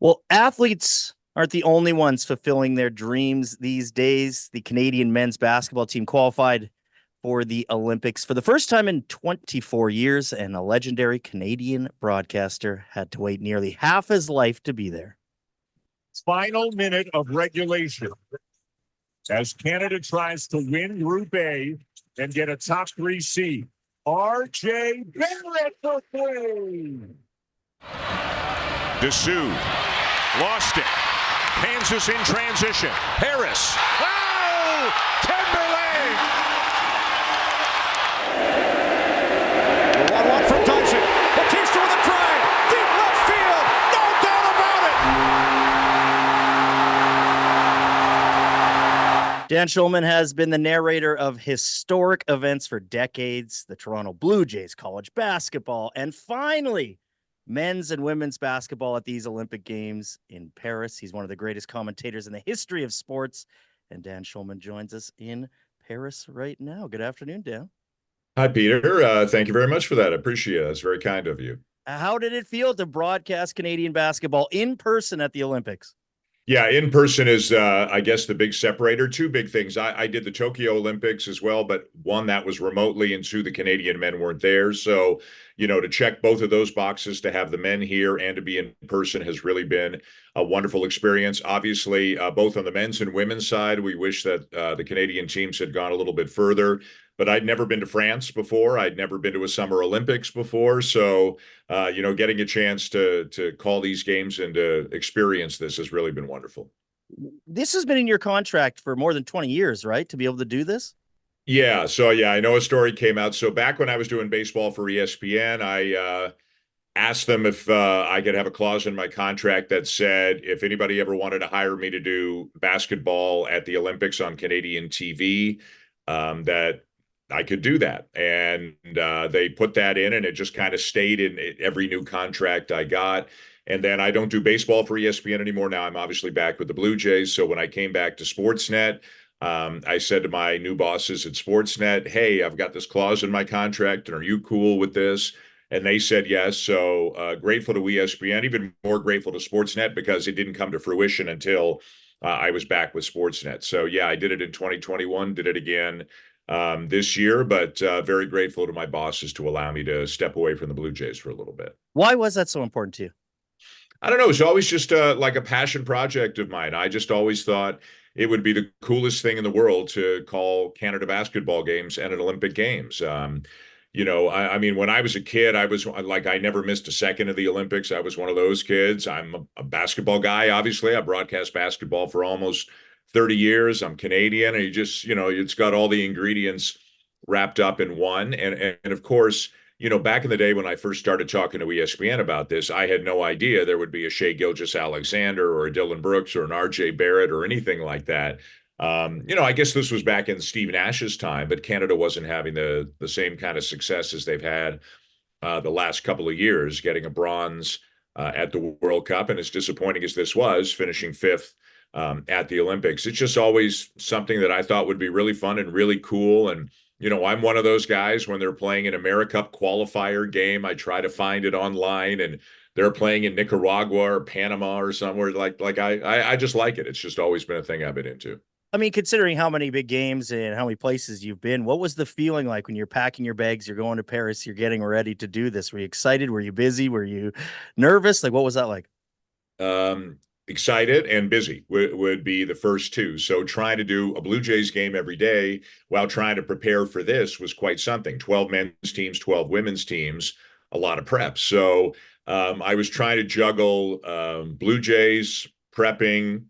Well, athletes aren't the only ones fulfilling their dreams these days. The Canadian men's basketball team qualified for the Olympics for the first time in 24 years, and a legendary Canadian broadcaster had to wait nearly half his life to be there. Final minute of regulation as Canada tries to win Group A and get a top three seed. R.J. Barrett for three. Dessous lost it. Kansas in transition. Harris. Oh! Timberlake! The 1-1 from Dyson. Batista with a drive. Deep left field. No doubt about it. Dan Shulman has been the narrator of historic events for decades. The Toronto Blue Jays, college basketball, and finally, men's and women's basketball at these Olympic Games in Paris. He's one of the greatest commentators in the history of sports. And Dan Shulman joins us in Paris right now. Good afternoon, Dan. Hi, Peter. Thank you very much for that. I appreciate it. That's very kind of you. How did it feel to broadcast Canadian basketball in person at the Olympics? Yeah, in person is, I guess, the big separator. Two big things. I did the Tokyo Olympics as well, but one that was remotely, and two, the Canadian men weren't there. So, to check both of those boxes, to have the men here and to be in person has really been a wonderful experience. Obviously, both on the men's and women's side, we wish that the Canadian teams had gone a little bit further. But I'd never been to France before. I'd never been to a Summer Olympics before. So, getting a chance to call these games and to experience this has really been wonderful. This has been in your contract for more than 20 years, right? To be able to do this? Yeah. So, I know a story came out. So back when I was doing baseball for ESPN, I asked them if I could have a clause in my contract that said if anybody ever wanted to hire me to do basketball at the Olympics on Canadian TV, that I could do that. And they put that in, and it just kind of stayed in every new contract I got. And then I don't do baseball for ESPN anymore. Now I'm obviously back with the Blue Jays. So when I came back to Sportsnet, I said to my new bosses at Sportsnet, hey, I've got this clause in my contract, and are you cool with this? And they said yes. So grateful to ESPN, even more grateful to Sportsnet, because it didn't come to fruition until I was back with Sportsnet. So yeah, I did it in 2021, did it again this year, but very grateful to my bosses to allow me to step away from the Blue Jays for a little bit. Why was that so important to you? I don't know. It's always just like a passion project of mine. I just always thought it would be the coolest thing in the world to call Canada basketball games and an Olympic Games. I mean, when I was a kid, I was like, I never missed a second of the Olympics. I was one of those kids. I'm a basketball guy, obviously. I broadcast basketball for almost 30 years. I'm Canadian, and you just, it's got all the ingredients wrapped up in one. And of course, back in the day when I first started talking to ESPN about this, I had no idea there would be a Shai Gilgeous-Alexander or a Dylan Brooks or an R.J. Barrett or anything like that. I guess this was back in Steve Nash's time, but Canada wasn't having the same kind of success as they've had the last couple of years, getting a bronze at the World Cup. And as disappointing as this was, finishing fifth at the Olympics, it's just always something that I thought would be really fun and really cool. And I'm one of those guys, when they're playing an AmeriCup qualifier game, I try to find it online, and they're playing in Nicaragua or Panama or somewhere I just like it. It's just always been a thing I've been into. I mean, considering how many big games and how many places you've been, what was the feeling like when you're packing your bags, you're going to Paris, you're getting ready to do this? Were you excited? Were you busy? Were you nervous? Like, what was that like? Excited and busy would be the first two. So trying to do a Blue Jays game every day while trying to prepare for this was quite something. 12 men's teams, 12 women's teams, a lot of prep. So I was trying to juggle Blue Jays, prepping,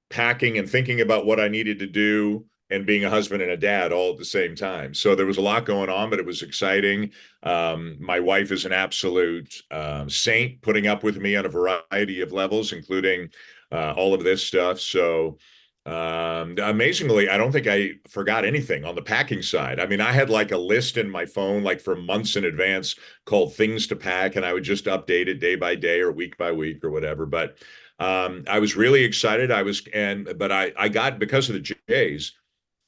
packing, and thinking about what I needed to do, and being a husband and a dad all at the same time. So there was a lot going on, but it was exciting. My wife is an absolute saint, putting up with me on a variety of levels, including all of this stuff. So amazingly, I don't think I forgot anything on the packing side. I mean, I had like a list in my phone, like for months in advance, called things to pack, and I would just update it day by day or week by week or whatever. But I was really excited. But I got, because of the Jays,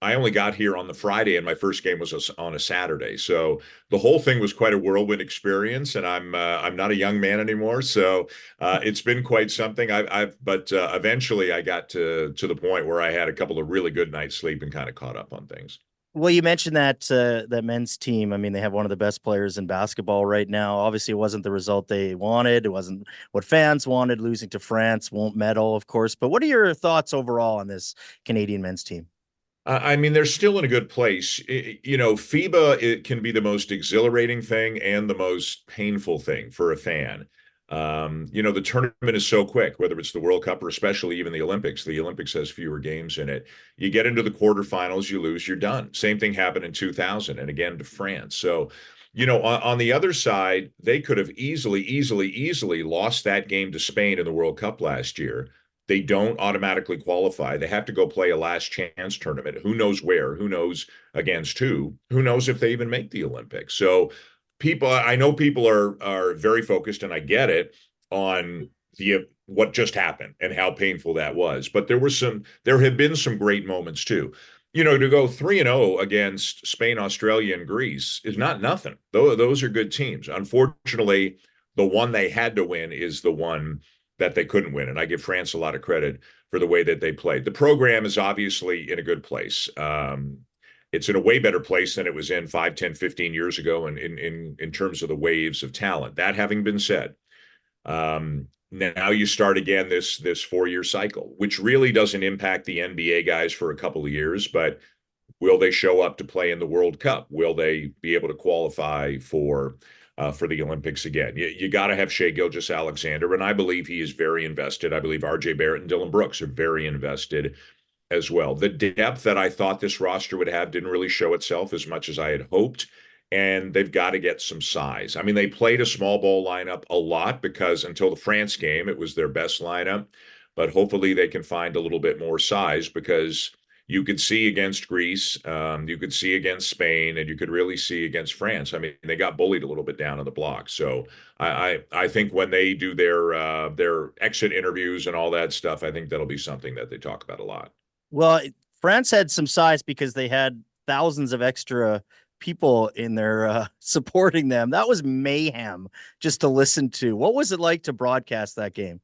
I only got here on the Friday, and my first game was on a Saturday. So the whole thing was quite a whirlwind experience. And I'm not a young man anymore, so it's been quite something. But eventually I got to the point where I had a couple of really good nights sleep and kind of caught up on things. Well, you mentioned that men's team. I mean, they have one of the best players in basketball right now. Obviously, it wasn't the result they wanted. It wasn't what fans wanted. Losing to France won't medal, of course. But what are your thoughts overall on this Canadian men's team? I mean, they're still in a good place. FIBA, it can be the most exhilarating thing and the most painful thing for a fan. The tournament is so quick, whether it's the World Cup or especially even the Olympics. The Olympics has fewer games in it. You get into the quarterfinals, you lose, you're done. Same thing happened in 2000 and again to France. So, on the other side, they could have easily lost that game to Spain in the World Cup last year. They don't automatically qualify. They have to go play a last chance tournament. Who knows where? Who knows against who? Who knows if they even make the Olympics? So I know people are very focused, and I get it, on the what just happened and how painful that was. But there have been some great moments too. To go 3-0 against Spain, Australia, and Greece is not nothing. Those are good teams. Unfortunately, the one they had to win is the one that they couldn't win. And I give France a lot of credit for the way that they played. The program is obviously in a good place. It's in a way better place than it was in 5, 10, 15 years ago in terms of the waves of talent. That having been said, now you start again this 4-year cycle, which really doesn't impact the NBA guys for a couple of years, but will they show up to play in the World Cup? Will they be able to qualify for the Olympics again? You got to have Shai Gilgeous-Alexander, and I believe he is very invested. I believe R.J. Barrett and Dylan Brooks are very invested as well. The depth that I thought this roster would have didn't really show itself as much as I had hoped, and they've got to get some size. I mean, they played a small ball lineup a lot because until the France game, it was their best lineup, but hopefully they can find a little bit more size because you could see against Greece, you could see against Spain, and you could really see against France. I mean, they got bullied a little bit down on the block. So I think when they do their exit interviews and all that stuff, I think that'll be something that they talk about a lot. Well, France had some size because they had thousands of extra people in there supporting them. That was mayhem just to listen to. What was it like to broadcast that game?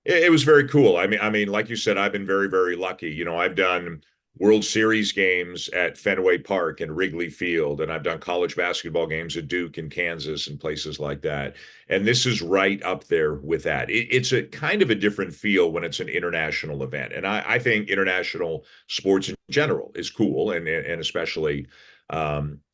It was very cool. I mean, like you said, I've been very, very lucky. I've done World Series games at Fenway Park and Wrigley Field, and I've done college basketball games at Duke and Kansas and places like that. And this is right up there with that. It's a kind of a different feel when it's an international event. And I think international sports in general is cool, and especially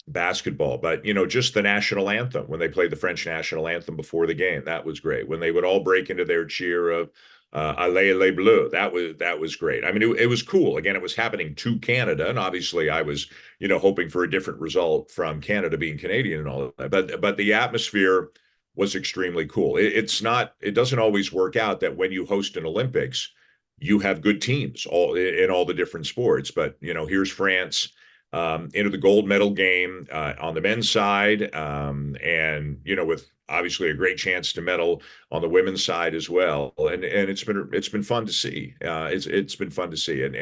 basketball. But, just the national anthem, when they played the French national anthem before the game, that was great. When they would all break into their cheer of Allez les Bleus. That was great. I mean, it was cool. Again, it was happening to Canada, and obviously, I was hoping for a different result from Canada being Canadian and all of that. But the atmosphere was extremely cool. It doesn't always work out that when you host an Olympics, you have good teams in all the different sports. But here's France into the gold medal game on the men's side, and with obviously a great chance to medal on the women's side as well. And it's been fun to see. It's been fun to see, and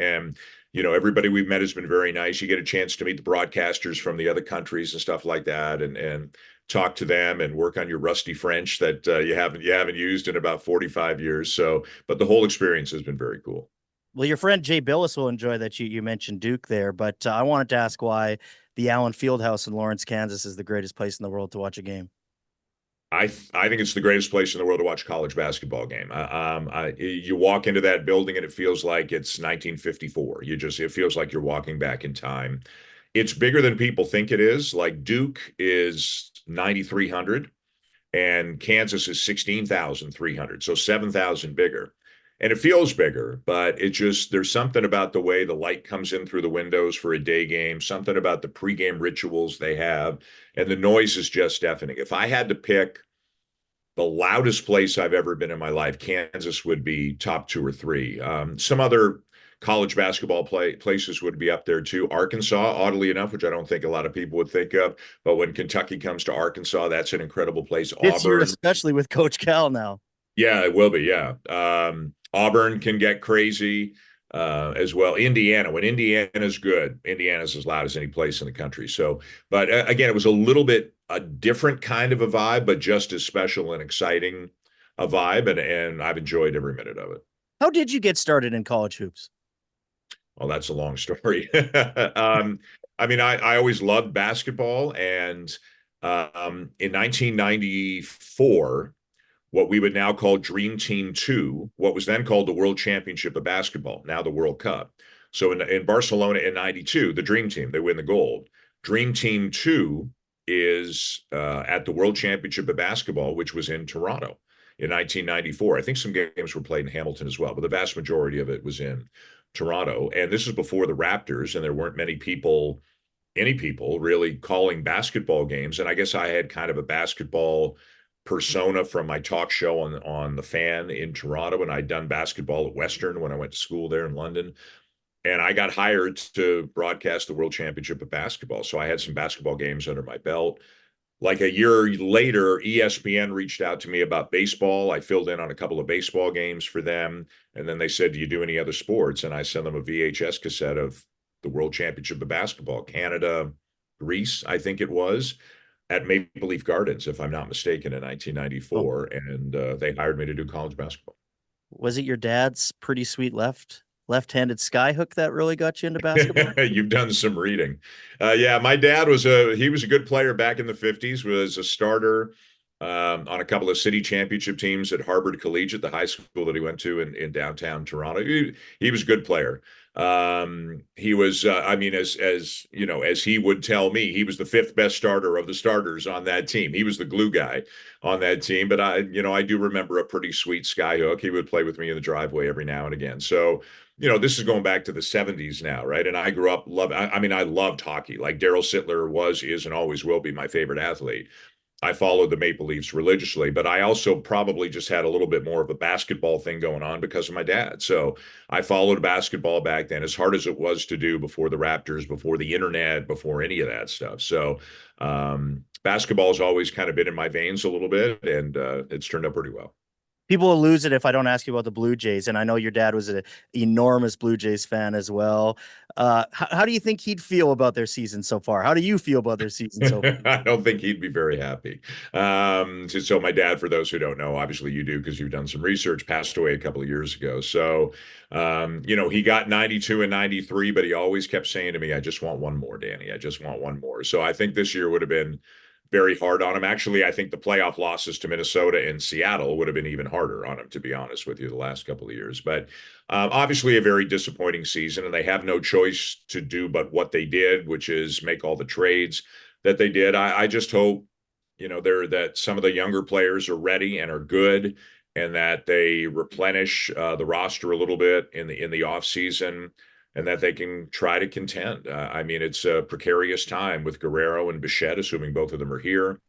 everybody we've met has been very nice. You get a chance to meet the broadcasters from the other countries and stuff like that, and talk to them and work on your rusty French that you haven't used in about 45 years. So, but the whole experience has been very cool. Well, your friend Jay Billis will enjoy that you mentioned Duke there, but I wanted to ask why the Allen Fieldhouse in Lawrence, Kansas is the greatest place in the world to watch a game. I think it's the greatest place in the world to watch a college basketball game. You walk into that building and it feels like it's 1954. It feels like you're walking back in time. It's bigger than people think it is. Like Duke is 9,300 and Kansas is 16,300, so 7,000 bigger. And it feels bigger, but there's something about the way the light comes in through the windows for a day game, something about the pregame rituals they have, and the noise is just deafening. If I had to pick the loudest place I've ever been in my life, Kansas would be top 2 or 3. Some other college basketball places would be up there too. Arkansas, oddly enough, which I don't think a lot of people would think of, but when Kentucky comes to Arkansas, that's an incredible place. This year, Auburn, especially with Coach Cal now. yeah, it will be. Yeah. Auburn can get crazy. as well. Indiana, when Indiana's good, Indiana's as loud as any place in the country. So, but again, it was a little bit a different kind of a vibe, but just as special and exciting a vibe, and I've enjoyed every minute of it. How did you get started in college hoops? Well, that's a long story. I mean, I always loved basketball, and in 1994, what we would now call Dream Team 2, what was then called the World Championship of Basketball, now the World Cup. So in Barcelona in 92, the Dream Team, they win the gold. Dream Team 2 is at the World Championship of Basketball, which was in Toronto in 1994. I think some games were played in Hamilton as well, but the vast majority of it was in Toronto. And this is before the Raptors, and there weren't many people, any people really calling basketball games. And I guess I had kind of a basketball persona from my talk show on the Fan in Toronto, and I'd done basketball at Western when I went to school there in London. And I got hired to broadcast the World Championship of Basketball. So I had some basketball games under my belt. Like a year later, ESPN reached out to me about baseball. I filled in on a couple of baseball games for them. And then they said, "Do you do any other sports?" And I sent them a VHS cassette of the World Championship of Basketball, Canada, Greece, I think it was, at Maple Leaf Gardens, if I'm not mistaken, in 1994. And they hired me to do college basketball. Was it your dad's pretty sweet left-handed skyhook that really got you into basketball? You've done some reading. Yeah, my dad was a good player back in the 50s, was a starter on a couple of city championship teams at Harvard Collegiate, the high school that he went to in downtown Toronto. He was a good player. He was, I mean, as you know, as he would tell me, he was the fifth best starter of the starters on that team. He was the glue guy on that team. But I do remember a pretty sweet skyhook. He would play with me in the driveway every now and again. So, this is going back to the 70s now, right? And I grew up I mean, I loved hockey. Like Daryl Sittler was, is, and always will be my favorite athlete. I followed the Maple Leafs religiously, but I also probably just had a little bit more of a basketball thing going on because of my dad. So I followed basketball back then, as hard as it was to do before the Raptors, before the internet, before any of that stuff. So basketball has always kind of been in my veins a little bit, and it's turned out pretty well. People will lose it if I don't ask you about the Blue Jays, and I know your dad was an enormous Blue Jays fan as well. How do you think he'd feel about their season so far? How do you feel about their season so far? I don't think he'd be very happy. So my dad, for those who don't know, obviously you do because you've done some research, passed away a couple of years ago. So, he got 92 and 93, but he always kept saying to me, "I just want one more, Danny. I just want one more." So I think this year would have been very hard on him. Actually, I think the playoff losses to Minnesota and Seattle would have been even harder on him, to be honest with you, the last couple of years. But obviously a very disappointing season, and they have no choice to do but what they did, which is make all the trades that they did. I just hope, that some of the younger players are ready and are good, and that they replenish the roster a little bit in the off season, and that they can try to contend. I mean, it's a precarious time with Guerrero and Bichette, assuming both of them are here,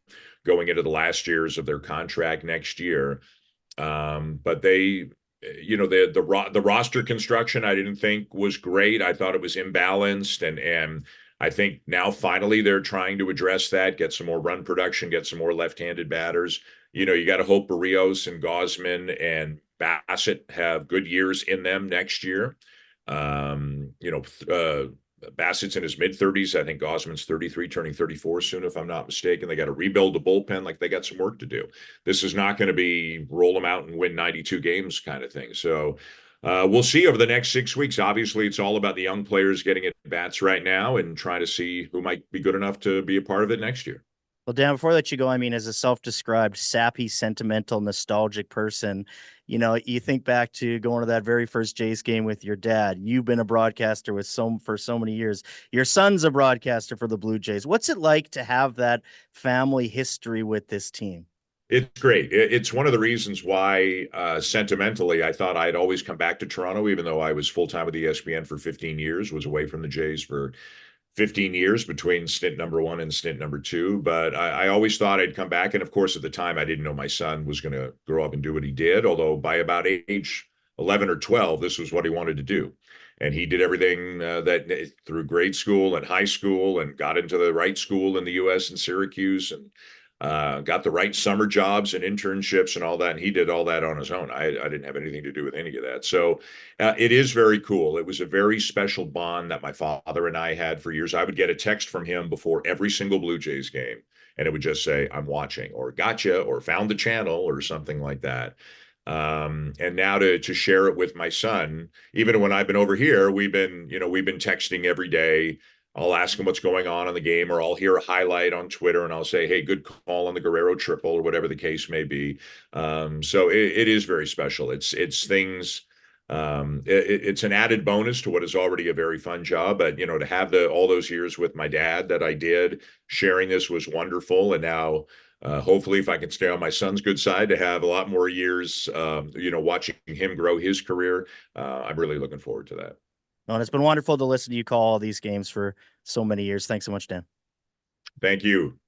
going into the last years of their contract next year. But they, the roster construction, I didn't think was great. I thought it was imbalanced, and I think now finally they're trying to address that, get some more run production, get some more left-handed batters. You got to hope Barrios and Gosman and Bassett have good years in them next year. Bassett's in his mid-30s. I think Gosman's 33, turning 34 soon, if I'm not mistaken. They got to rebuild the bullpen. Like, they got some work to do. This is not going to be roll them out and win 92 games kind of thing. So we'll see over the next 6 weeks. Obviously, it's all about the young players getting at bats right now and trying to see who might be good enough to be a part of it next year. Well, Dan, before I let you go, I mean, as a self-described sappy, sentimental, nostalgic person, you think back to going to that very first Jays game with your dad. You've been a broadcaster for so many years. Your son's a broadcaster for the Blue Jays. What's it like to have that family history with this team? It's great. It's one of the reasons why, sentimentally, I thought I'd always come back to Toronto, even though I was full-time with ESPN for 15 years, was away from the Jays for 15 years between stint number 1 and stint number 2. But I always thought I'd come back. And of course, at the time, I didn't know my son was going to grow up and do what he did. Although by about age 11 or 12, this was what he wanted to do. And he did everything that through grade school and high school, and got into the right school in the U.S. in Syracuse. And got the right summer jobs and internships and all that. And he did all that on his own. I didn't have anything to do with any of that. So it is very cool. It was a very special bond that my father and I had for years. I would get a text from him before every single Blue Jays game, and it would just say, I'm watching, or gotcha, or found the channel, or something like that. And now to share it with my son, even when I've been over here, we've been texting every day. I'll ask him what's going on in the game, or I'll hear a highlight on Twitter and I'll say, hey, good call on the Guerrero triple, or whatever the case may be. So it is very special. It's things. It's an added bonus to what is already a very fun job. But to have all those years with my dad that I did, sharing this was wonderful. And now, hopefully, if I can stay on my son's good side, to have a lot more years, watching him grow his career. I'm really looking forward to that. No, and it's been wonderful to listen to you call all these games for so many years. Thanks so much, Dan. Thank you.